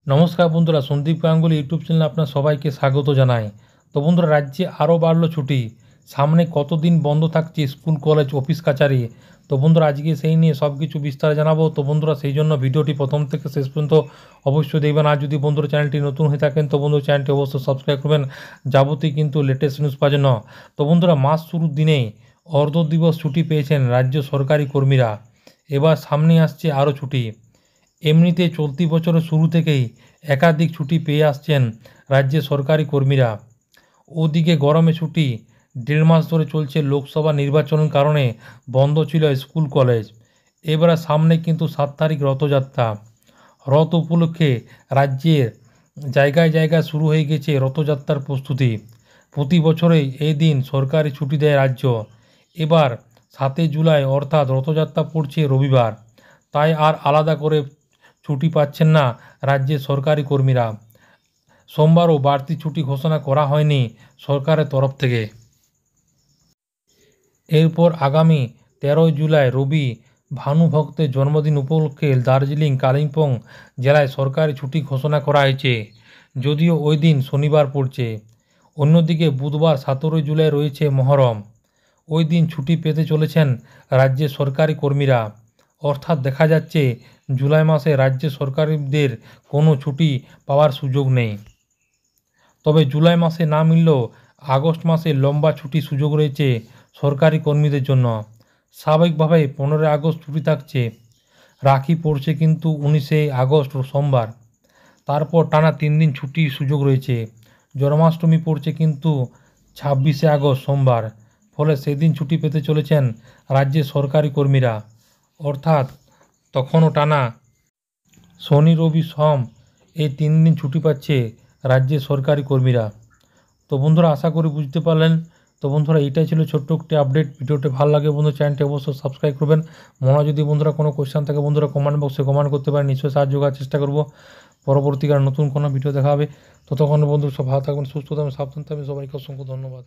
নমস্কার বন্ধুরা, সন্দীপ গাঙ্গুলি ইউটিউব চ্যানেলে আপনার সবাইকে স্বাগত জানাই। তো বন্ধুরা, রাজ্যে আরও বাড়লো ছুটি। সামনে কতদিন বন্ধ থাকছে স্কুল, কলেজ, অফিস, কাছারি। তো বন্ধুরা, আজকে সেই নিয়ে সব কিছু বিস্তারে জানাবো। তো বন্ধুরা, সেই জন্য ভিডিওটি প্রথম থেকে শেষ পর্যন্ত অবশ্যই দেখবেন। আর যদি বন্ধুরা চ্যানেলটি নতুন হয়ে থাকেন তো বন্ধুরা চ্যানেলটি অবশ্যই সাবস্ক্রাইব করবেন যাবতীয় কিন্তু লেটেস্ট নিউজ পাওয়ার জন্য। তো বন্ধুরা, মাস শুরুর দিনেই অর্ধ দিবস ছুটি পেয়েছেন রাজ্য সরকারি কর্মীরা। এবার সামনে আসছে আরও ছুটি। এমনিতে চলতি বছরের শুরু থেকেই একাধিক ছুটি পেয়ে আসছেন রাজ্যের সরকারি কর্মীরা। ওদিকে গরমে ছুটি। 1.5 মাস ধরে চলছে লোকসভা নির্বাচনের কারণে বন্ধ ছিল স্কুল, কলেজ। এবারে সামনে কিন্তু 7 তারিখ রথযাত্রা। রথ উপলক্ষে রাজ্যের জায়গায় জায়গায় শুরু হয়ে গেছে রথযাত্রার প্রস্তুতি। প্রতি বছরেই এই দিন সরকারি ছুটি দেয় রাজ্য। এবার 7 জুলাই অর্থাৎ রথযাত্রা পড়ছে রবিবার। তাই আর আলাদা করে ছুটি পাচ্ছেন না রাজ্যের সরকারি কর্মীরা। সোমবারও বাড়তি ছুটি ঘোষণা করা হয়নি সরকারের তরফ থেকে। এরপর আগামী 13 জুলাই রবি ভানুভক্তের জন্মদিন উপলক্ষে দার্জিলিং, কালিম্পং জেলায় সরকারি ছুটি ঘোষণা করা হয়েছে, যদিও ওই দিন শনিবার পড়ছে। অন্যদিকে বুধবার 17 জুলাই রয়েছে মহরম। ওই দিন ছুটি পেতে চলেছেন রাজ্যের সরকারি কর্মীরা। অর্থাৎ দেখা যাচ্ছে জুলাই মাসে রাজ্যের সরকারিদের কোনো ছুটি পাওয়ার সুযোগ নেই। তবে জুলাই মাসে না মিললেও আগস্ট মাসে লম্বা ছুটির সুযোগ রয়েছে সরকারি কর্মীদের জন্য। স্বাভাবিকভাবেই 15 আগস্ট ছুটি থাকছে। রাখি পড়ছে কিন্তু 19 আগস্ট সোমবার। তারপর টানা 3 দিন ছুটির সুযোগ রয়েছে। জন্মাষ্টমী পড়ছে কিন্তু 26 আগস্ট সোমবার। ফলে সেদিন ছুটি পেতে চলেছেন রাজ্যের সরকারি কর্মীরা। অর্থাৎ তখনও টানা শনি, রবি, সোম এই 3 দিন ছুটি পাচ্ছে রাজ্যের সরকারি কর্মীরা। তো বন্ধুরা, আশা করি বুঝতে পারলেন। তো বন্ধুরা, এটাই ছিল ছোট্ট একটি আপডেট। ভিডিওটি ভালো লাগে বন্ধু চ্যানেলটি অবশ্যই সাবস্ক্রাইব করবেন। মনে হয় যদি বন্ধুরা কোনো কোয়েশ্চেন থাকে বন্ধুরা কমেন্ট বক্সে কমেন্ট করতে পারেন, নিশ্চয়ই সাহায্য করার চেষ্টা করব। পরবর্তীকালে নতুন কোনো ভিডিও দেখা হবে। ততক্ষণ বন্ধুরা সব ভালো থাকবেন, সুস্থ থাকবেন, সাবধান থাকবেন। সবাইকে অসংখ্য ধন্যবাদ।